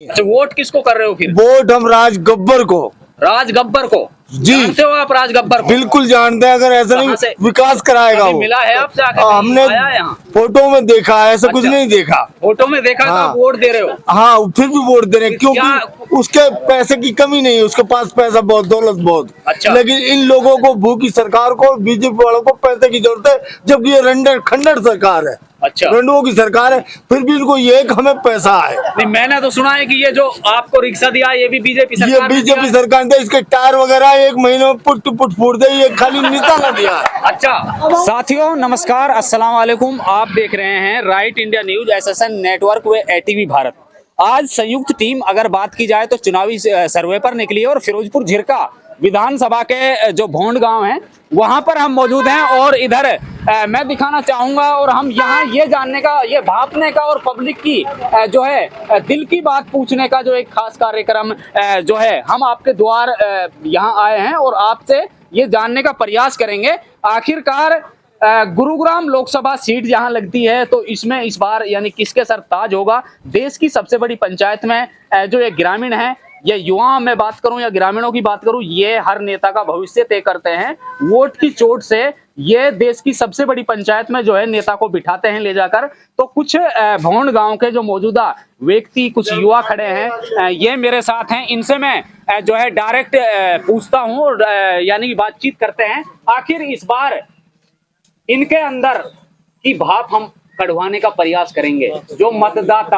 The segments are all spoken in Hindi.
अच्छा, वोट किसको कर रहे हो फिर? वोट हम राज गब्बर को। राज गब्बर को? जी जानते हो आप राज गब्बर को? बिल्कुल जानते हैं। अगर ऐसा कहाँ नहीं से? विकास कराएगा कभी वो। मिला है आपसे आके? हमने आया है यहाँ? फोटो में देखा है, ऐसा कुछ अच्छा। नहीं देखा। फोटो में देखा तो हाँ। आप वोट दे रहे हो? हाँ फिर भी वोट दे रहे हैं फिर क्योंकि उसके पैसे की कमी नहीं है, उसके पास पैसा बहुत, दौलत बहुत। अच्छा। लेकिन इन लोगों को, भूखी सरकार को, बीजेपी वालों को पैसे की जरूरत है, जबकि ये रंडर खंडर सरकार है। अच्छा। रंडुओं की सरकार है, फिर भी इनको ये कि हमें पैसा है। नहीं, मैंने तो सुना है कि ये जो आपको रिक्शा दिया ये भी बीजेपी ये सरकार ने बीजेपी दिया है। सरकार ने इसके टायर वगैरह एक महीने में पुट पुट फूट दे, ये खाली निशाना दिया है। अच्छा साथियों नमस्कार, अस्सलाम वालेकुम। आप देख रहे हैं right India news, SSN network व एटीवी भारत। आज संयुक्त टीम अगर बात की जाए तो चुनावी सर्वे पर निकली है और फिरोजपुर झिरका विधानसभा के जो भोंड गांव है वहां पर हम मौजूद हैं। और इधर मैं दिखाना चाहूंगा और हम यहाँ ये जानने का, ये भापने का और पब्लिक की जो है दिल की बात पूछने का जो एक खास कार्यक्रम जो है हम आपके द्वार यहाँ आए हैं और आपसे ये जानने का प्रयास करेंगे आखिरकार गुरुग्राम लोकसभा सीट जहां लगती है तो इसमें इस बार यानी किसके सर ताज होगा। देश की सबसे बड़ी पंचायत में जो ये ग्रामीण है, ये युवा में बात करूं या ग्रामीणों की बात करूं, ये हर नेता का भविष्य तय करते हैं। वोट की चोट से ये देश की सबसे बड़ी पंचायत में जो है नेता को बिठाते हैं ले जाकर। तो कुछ भोंड गांव के जो मौजूदा व्यक्ति, कुछ युवा खड़े हैं, ये मेरे साथ हैं। इनसे मैं जो है डायरेक्ट पूछता हूँ और यानी बातचीत करते हैं। आखिर इस बार इनके अंदर की भाप हम कढ़वाने का प्रयास करेंगे। जो मतदाता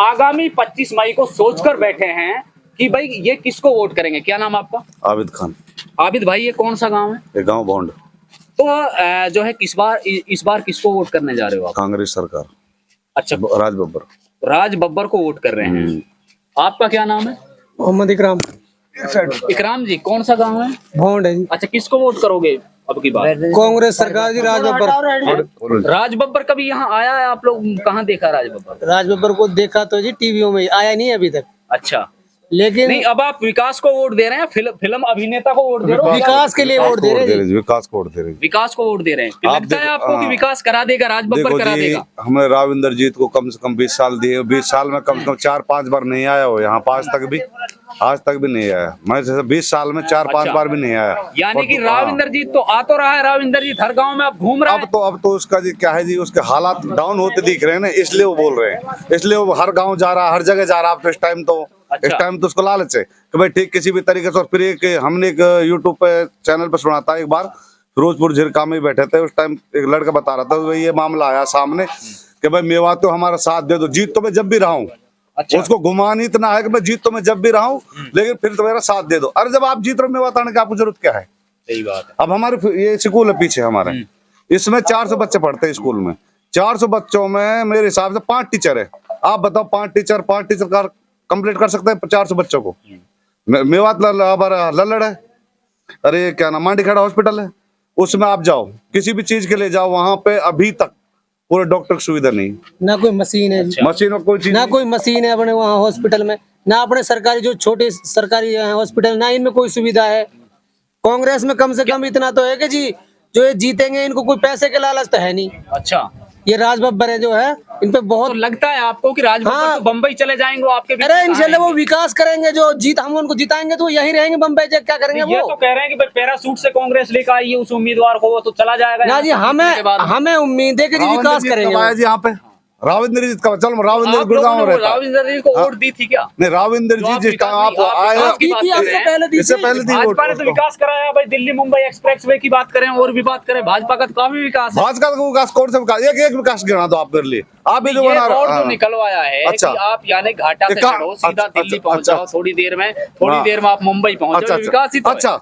आगामी 25 मई को सोचकर बैठे हैं कि भाई ये किसको वोट करेंगे। क्या नाम आपका? आबिद खान। आबिद भाई, ये कौन सा गांव है? ये गांव भोंड। तो जो है इस बार किसको वोट करने जा रहे हो आप? कांग्रेस सरकार। अच्छा, राज बब्बर। राज बब्बर को वोट कर रहे हैं। आपका क्या नाम है? मोहम्मद इकराम। इकराम जी, कौन सा गांव है? भोंड है जी। अच्छा, किसको वोट करोगे अब की बार? कांग्रेस सरकार जी। राज बब्बर। राज बब्बर कभी यहाँ आया है? आप लोग कहाँ देखा राज बब्बर? राज बब्बर को देखा तो जी टीवीओ में, आया नहीं अभी तक। अच्छा, लेकिन नहीं अब आप विकास को वोट दे रहे हैं, फिल्म अभिनेता को वोट दे रहे हो? विकास के लिए वोट दे रहे हैं जी। विकास को वोट दे रहे हैं। विकास को वोट दे रहे हैं। आप लगता है देखो, आपको कि विकास करा देगा, राज बब्बर देखो करा जी, देगा? हमें राविंदर जीत को कम से कम 20 साल दिए। 20 साल में कम से कम 4-5 बार नहीं आया हो यहाँ, आज तक भी नहीं आया। मैं जैसे 20 साल में 4-5 बार भी नहीं आया। यानी कि राविंदर जीत तो आ तो रहा है, राविंदर जीत हर गांव में अब घूम रहा है। अब तो उसका जी क्या है जी, उसके हालात डाउन होते दिख रहे हैं ना, इसलिए वो बोल रहे हैं। इसलिए वो हर गांव जा रहा है, हर जगह जा रहा है। अब इस टाइम तो उसको लालच है कि भाई ठीक किसी भी तरीके से। और फिर हमने एक यूट्यूब पे चैनल पे सुना था, एक बार फिरोजपुर झिरका में बैठे थे, उस टाइम एक लड़का बता रहा था भाई ये मामला आया सामने कि भाई मेवात तो हमारा साथ दे दो, जीत तो मैं जब भी रहा हूँ। अच्छा। उसको घुमान इतना है कि मैं जीत तो मैं जब भी रहा हूँ, लेकिन फिर तो मेरा साथ दे दो। अरे जब आप जीत रहे हो मेवात आने की आपको जरूरत क्या है? सही बात है। अब हमारे ये स्कूल है पीछे हमारे, इसमें 400 बच्चे पढ़ते हैं स्कूल में। 400 बच्चों में मेरे हिसाब से 5 टीचर है। आप बताओ 5 टीचर का कंप्लीट कर सकते हैं 400 बच्चों को? मेवात लल्लड़ है, अरे क्या नाम, मांडी खड़ा हॉस्पिटल है, उसमें आप जाओ किसी भी चीज के लिए जाओ, वहां पे अभी तक पूरे डॉक्टर की सुविधा नहीं, ना कोई मशीन है जी। मशीन और कोई चीज ना कोई मशीन है अपने वहाँ हॉस्पिटल में, ना अपने सरकारी जो छोटे सरकारी हॉस्पिटल, ना इनमें कोई सुविधा है। कांग्रेस में कम से कम इतना तो है कि जी जो ये जीतेंगे इनको कोई पैसे के लालच तो है नहीं। अच्छा, ये राज बब्बर है जो है, इन पे बहुत तो लगता है आपको कि राज बब्बर तो बम्बई चले जाएंगे वो आपके? अरे इंशाल्लाह वो विकास करेंगे, जो जीत हम उनको जिताएंगे तो यही रहेंगे बम्बई। क्या करेंगे ये वो? तो कह रहे हैं कि भाई पैरासूट से कांग्रेस लेकर आई है उस उम्मीदवार को, वो तो चला जाएगा ना जी, हमें उम्मीद है कि जी विकास करेंगे जी। यहाँ पे राविंदर जीत का, चलो राविंदर आप गुड़गांव लोगों ने रहता है। राविंदर जी को वोट दी थी क्या? नहीं, राविंदर जी जिस टाइम आप आए, इससे पहले दी वोट। भाजपा ने तो विकास कराया भाई, दिल्ली मुंबई एक्सप्रेसवे की बात करें और भी बात करें, भाजपा का तो काफी विकास है। भाजपा का विकास कौन सा विकास? एक विकास गिना दो आप मेरे लिए। आप भी जो ये बना रोड जो निकलवाया है अच्छा। कि आप यानी घाटा से चढ़ो सीधा दिल्ली पहुंच जाओ, थोड़ी देर में आप मुंबई पहुंच जाओ, विकास ही तो है। अच्छा,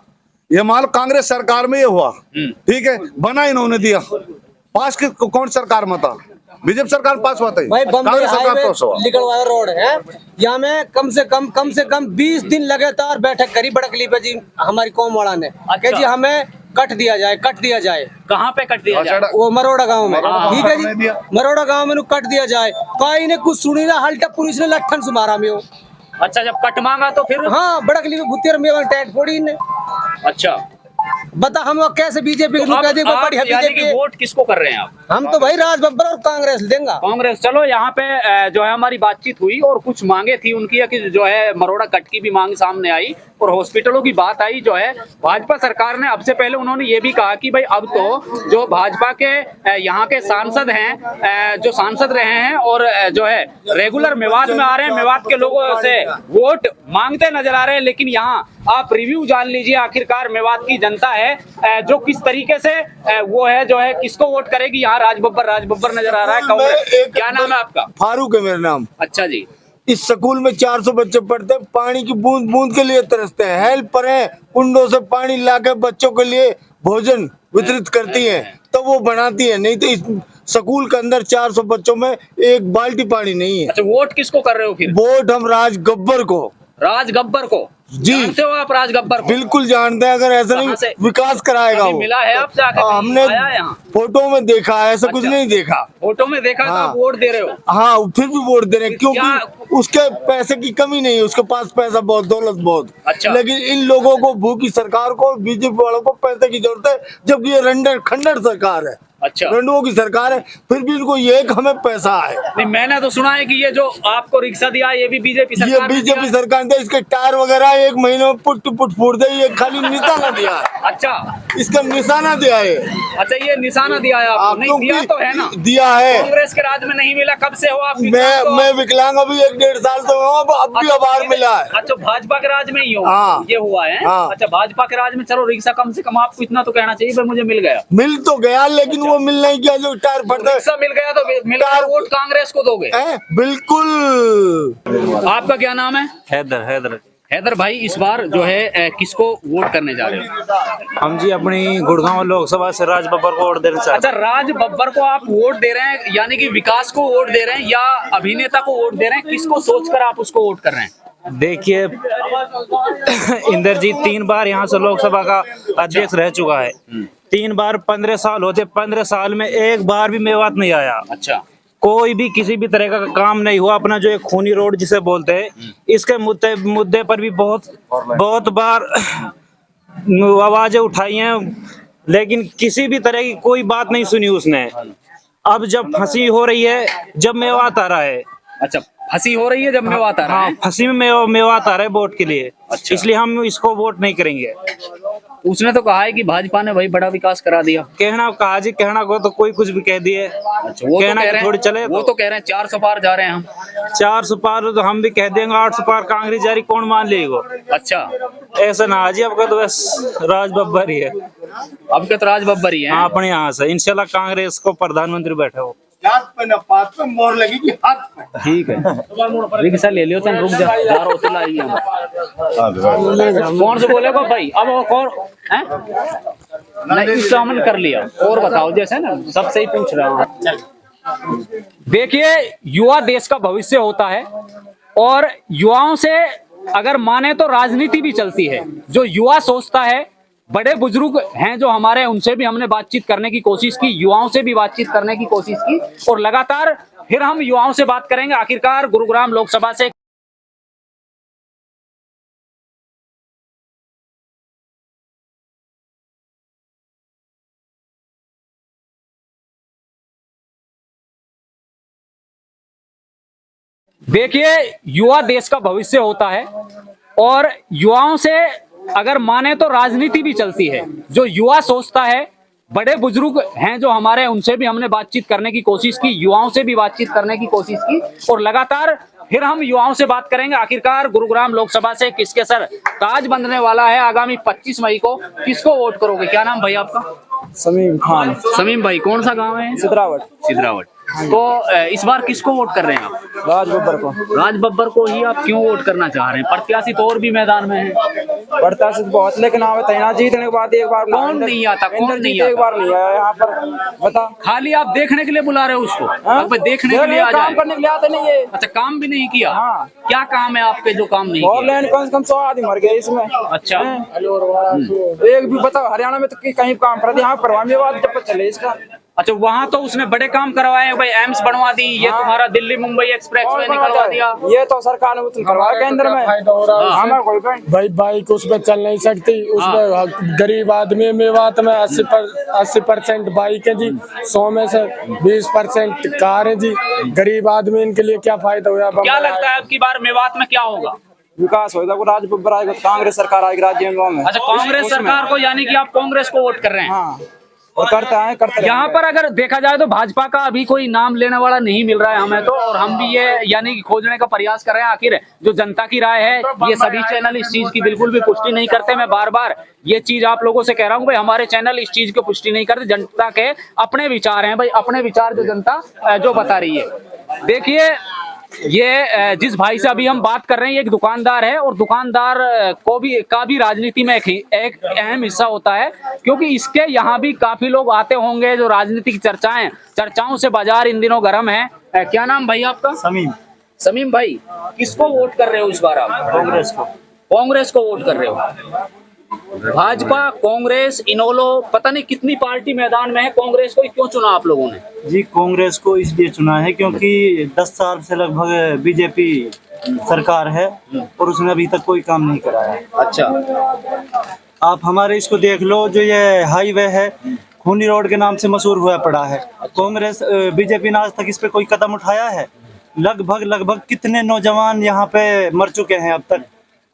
ये मान कांग्रेस सरकार में ये हुआ, ठीक है, बना इन्होंने दिया। पास कौन सरकार में था? बीजेपी सरकार पास हुआ था भाई। बम्बई हाईवे हुआ। निकलवाया रोड है, यहाँ में कम से कम 20 दिन लगातार बैठक करी बड़कली पे जी हमारी कौम वाला ने। कि जी हमें कट दिया जाए। कहाँ पे कट दिया जाए? वो मरोड़ा गांव में, ठीक है जी, मरोड़ा गांव में कट दिया जाए। काई ने कुछ सुनी ना, हल्टा पुलिस ने लट्ठन से मारा में। अच्छा, जब कट मांगा तो फिर? हाँ, बड़कली में भुतियर में टैट फोड़ी ने। अच्छा, बता हम वो कैसे बीजेपी तो को कह दी, कोई आप बढ़िया यानी कि बीजेपी। वोट किसको कर रहे हैं आप? हम तो भाई राज बब्बर और कांग्रेस देंगे। कांग्रेस। चलो यहाँ पे जो है हमारी बातचीत हुई और कुछ मांगे थी उनकी कि जो है मरोड़ा कट की भी मांग सामने आई और हॉस्पिटलों की बात आई। जो है भाजपा सरकार ने अब से पहले उन्होंने ये भी कहा कि भाई अब तो जो भाजपा के यहाँ के सांसद हैं, जो सांसद रहे हैं और जो है रेगुलर मेवात में आ रहे हैं, मेवात के लोगों से वोट मांगते नजर आ रहे हैं। लेकिन यहाँ आप रिव्यू जान लीजिए, आखिरकार मेवात की जनता है जो किस तरीके से वो है जो है किसको वोट करेगी। यहाँ राज बब्बर नजर आ रहा है। कांग्रेस। क्या नाम है आपका? फारूक है मेरा नाम। अच्छा जी। इस स्कूल में 400 बच्चे पढ़ते हैं, पानी की बूंद बूंद के लिए तरसते हैं। हेल्पर हैं, कुंडों से पानी लाके बच्चों के लिए भोजन वितरित करती हैं, तो वो बनाती है। नहीं तो इस स्कूल के अंदर 400 बच्चों में एक बाल्टी पानी नहीं है। अच्छा, वोट किसको कर रहे हो फिर? वोट हम राज गब्बर को। राज गब्बर को? जी। जानते हो आप राज गब्बर को? बिल्कुल जानते हैं। अगर ऐसा कहाँ से? नहीं विकास कराएगा कभी वो। मिला है आपसे आके? हमने आया है यहाँ? फोटो में देखा है, ऐसा कुछ अच्छा। नहीं देखा। फोटो में देखा तो हाँ। आप वोट दे रहे हो? हाँ, फिर भी वोट दे रहे हैं क्या- क्योंकि उसके पैसे की कमी नहीं है। उसके पास पैसा बहुत, दौलत बहुत। अच्छा। लेकिन इन लोगों को, भूखी सरकार को, बीजेपी वालों को पैसे की जरूरत है, जबकि ये रंडर खंडर सरकार है। अच्छा। रंडुओं की सरकार है, फिर भी इनको ये कि हमें पैसा है। नहीं, मैंने तो सुना है कि ये जो आपको रिक्शा दिया ये भी बीजेपी ये सरकार ने बीजेपी दिया। सरकार ने इसके टायर वगैरह 1 महीने में पुट फूट दे। ये खाली निशाना दिया है, अच्छा। इसका निशाना दिया है। अच्छा, ये निशाना दिया है आपको? नहीं दिया तो है ना? दिया है। कांग्रेस के राज में नहीं मिला। कब से हो आप? मैं विकलांग अभी 1-1.5 साल से हूँ, अब भी आभार मिला है। अच्छा, भाजपा के राज में ही हो? हाँ। ये हुआ है। हाँ। अच्छा, भाजपा के राज में चलो रिक्शा कम से कम आपको इतना तो कहना चाहिए भाई मुझे मिल गया। मिल तो गया, लेकिन वो मिल नहीं गया जो टायर फटता है। रिक्शा मिल गया तो मिल गया, वोट कांग्रेस को दोगे? बिल्कुल। आपका क्या नाम है? हैदर हैदर भाई, इस बार जो है किसको वोट करने जा रहे हो? हम जी अपनी गुड़गांव लोकसभा से राज बब्बर को वोट देना चाहते अच्छा, राज बब्बर को आप वोट दे रहे हैं, यानी कि विकास को वोट दे रहे हैं या अभिनेता को वोट दे रहे हैं? किसको सोचकर आप उसको वोट कर रहे हैं? हैं। देखिए इंद्रजीत 3 बार यहाँ से लोकसभा का अध्यक्ष रह चुका है। 3 बार 15 साल होते, 15 साल में एक बार भी मेवात नहीं आया। अच्छा। कोई भी किसी भी तरह का काम नहीं हुआ। अपना जो एक खूनी रोड जिसे बोलते हैं, इसके मुद्दे पर भी बहुत बार आवाजें उठाई हैं, लेकिन किसी भी तरह की कोई बात नहीं सुनी उसने। अब जब फंसी हो रही है, जब मेवात आ रहा है। अच्छा, फंसी हो रही है जब मेवात आ रहा है? हाँ, फंसी में मेवात आ रहा है वोट के लिए। अच्छा। इसलिए हम इसको वोट नहीं करेंगे। उसने तो कहा है कि भाजपा ने भाई बड़ा विकास करा दिया। कहना कहा जी, कहना को तो कोई कुछ भी कह दिए। अच्छा, वो तो कहना कह कि रहे थोड़ी चले हैं, वो तो कह रहे हैं 400 पार जा रहे हैं हम। 400 पार तो हम भी कह देंगे, 800 पार कांग्रेस जारी कौन मान लेगा। अच्छा, ऐसा ना जी, आपका तो बस राज बब्बर ही है। अब के तो राज बब्बर ही है। हाँ, अपने यहाँ से इंशाल्लाह कांग्रेस को प्रधानमंत्री बैठे हो। हाथ पे न पात पे मोहर लगेगी, हाथ पे। ठीक है, रिक्शा ले लियो, चल रुक जा रहा हो तो लाई हम। कौन से बोले को भाई? अब और हैं? नहीं, सामन कर लिया। और बताओ, जैसे ना सबसे ही पूछ रहा हूँ। देखिए, युवा देश का भविष्य होता है और युवाओं से अगर माने तो राजनीति भी चलती है। जो युवा सोचता है, बड़े बुजुर्ग हैं जो हमारे, उनसे भी हमने बातचीत करने की कोशिश की, युवाओं से भी बातचीत करने की कोशिश की और लगातार फिर हम युवाओं से बात करेंगे। आखिरकार गुरुग्राम लोकसभा से देखिए, युवा देश का भविष्य होता है और युवाओं से अगर माने तो राजनीति भी चलती है। जो युवा सोचता है, बड़े बुजुर्ग हैं जो हमारे, उनसे भी हमने बातचीत करने की कोशिश की, युवाओं से भी बातचीत करने की कोशिश की और लगातार फिर हम युवाओं से बात करेंगे। आखिरकार गुरुग्राम लोकसभा से किसके सर ताज बंधने वाला है आगामी 25 मई को? किसको वोट करोगे? क्या नाम भाई आपका? समीम खान। समीम भाई, कौन सा गांव है? सिद्धरावट। तो इस बार किसको वोट कर रहे हैं आप? राज बब्बर को। राज बब्बर को ही आप क्यों वोट करना चाह रहे हैं? प्रत्याशी तो और भी मैदान में है। प्रत्याशी बहुत, लेकिन जीतने के बाद एक बार कौन नहीं आता? कौन नहीं आता? एक बार नहीं आया यहाँ पर, बता। खाली आप देखने के लिए बुला रहे हो उसको? हाँ? अब देखने के लिए आ काम जाए। करने के लिए आते नहीं है। अच्छा, काम भी नहीं किया? हाँ। क्या काम है आपके जो काम नहीं और किया? लैंड कम से कम 100 आदमी मर गए इसमें। अच्छा। एक भी बताओ, हरियाणा में तो कहीं काम कर दिया, यहाँ पर मेवात जब चले इसका। अच्छा, वहाँ तो उसने बड़े काम करवाए हैं भाई, एम्स बनवा दी, ये तुम्हारा दिल्ली मुंबई एक्सप्रेस वे निकलवा दिया। ये तो सरकार ने करवाया केंद्र में। भाई बाइक उसमें चल नहीं सकती, उसमें गरीब आदमी मेवात में 80% बाइक है जी, 100 में से 20% कार है जी। गरीब आदमी इनके लिए क्या फायदा हुआ? क्या लगता है आपकी बार मेवात में क्या होगा? विकास होगा, राज बब्बर आएगा, कांग्रेस सरकार आएगी राज्य में। अच्छा, कांग्रेस सरकार को, यानी कि आप कांग्रेस को वोट कर रहे हैं। हाँ, और करते यहाँ पर अगर देखा जाए तो भाजपा का अभी कोई नाम लेने वाला नहीं मिल रहा है हमें तो, और हम भी ये यानी कि खोजने का प्रयास कर रहे हैं आखिर जो जनता की राय है। ये सभी चैनल इस चीज की बिल्कुल भी पुष्टि नहीं करते। मैं बार बार ये चीज आप लोगों से कह रहा हूँ भाई, हमारे चैनल इस चीज की पुष्टि नहीं करते। जनता के अपने विचार हैं भाई, अपने विचार जो जनता जो बता रही है। देखिए, ये जिस भाई से अभी हम बात कर रहे हैं, ये एक दुकानदार है, और दुकानदार का भी राजनीति में एक अहम हिस्सा होता है, क्योंकि इसके यहाँ भी काफी लोग आते होंगे। जो राजनीतिक चर्चाओं से बाजार इन दिनों गर्म है। क्या नाम भाई आपका? समीम भाई, किसको वोट कर रहे हो इस बार आप? कांग्रेस को वोट कर रहे हो? भाजपा, कांग्रेस, इनेलो, पता नहीं कितनी पार्टी मैदान में है। कांग्रेस को क्यों चुना आप लोगों ने? जी, कांग्रेस को इसलिए चुना है क्योंकि 10 साल से लगभग बीजेपी सरकार है और उसने अभी तक कोई काम नहीं कराया है। अच्छा, आप हमारे इसको देख लो, जो ये हाईवे है खूनी रोड के नाम से मशहूर हुआ पड़ा है। कांग्रेस बीजेपी ने आज तक इस पे कोई कदम उठाया है? लगभग कितने नौजवान यहाँ पे मर चुके हैं अब तक,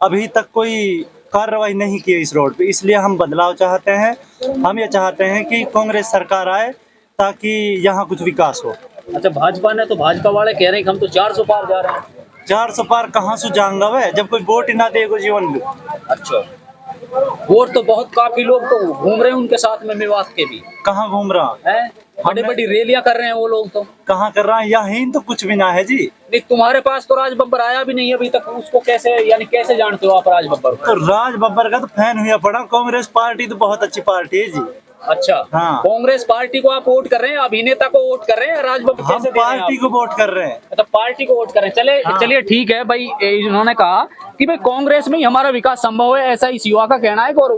अभी तक कोई कार्रवाई नहीं की इस रोड पे। इसलिए हम बदलाव चाहते हैं। हम ये चाहते हैं कि कांग्रेस सरकार आए ताकि यहाँ कुछ विकास हो। अच्छा, भाजपा ने तो, भाजपा वाले कह रहे हैं कि हम तो 400 पार जा रहे हैं। 400 पार कहाँ से जाऊंगा वह, जब कोई वोट ही ना देगा जीवन में। अच्छा, वोट तो बहुत, काफी लोग तो घूम रहे हैं उनके साथ में, मेवात के भी। कहाँ घूम रहा है? बड़ी रैलियां कर रहे हैं वो लोग तो। कहाँ कर रहा है? यहीं तो कुछ भी ना है जी। नहीं, तुम्हारे पास तो राज बब्बर आया भी नहीं अभी तक, उसको कैसे, यानी कैसे जानते हो आप राज बब्बर को? तो राज बब्बर का तो फैन हुआ पड़ा। कांग्रेस पार्टी तो बहुत अच्छी पार्टी है जी। अच्छा, हाँ, कांग्रेस पार्टी को आप वोट कर रहे हैं, अभिनेता को वोट कर रहे हैं, राज बब्बर हम पार्टी को वोट कर रहे हैं। मतलब पार्टी को वोट कर रहे हैं। चलिए ठीक है भाई, इन्होंने कहा कि भाई कांग्रेस में ही हमारा विकास संभव है, ऐसा इस युवा का कहना है। और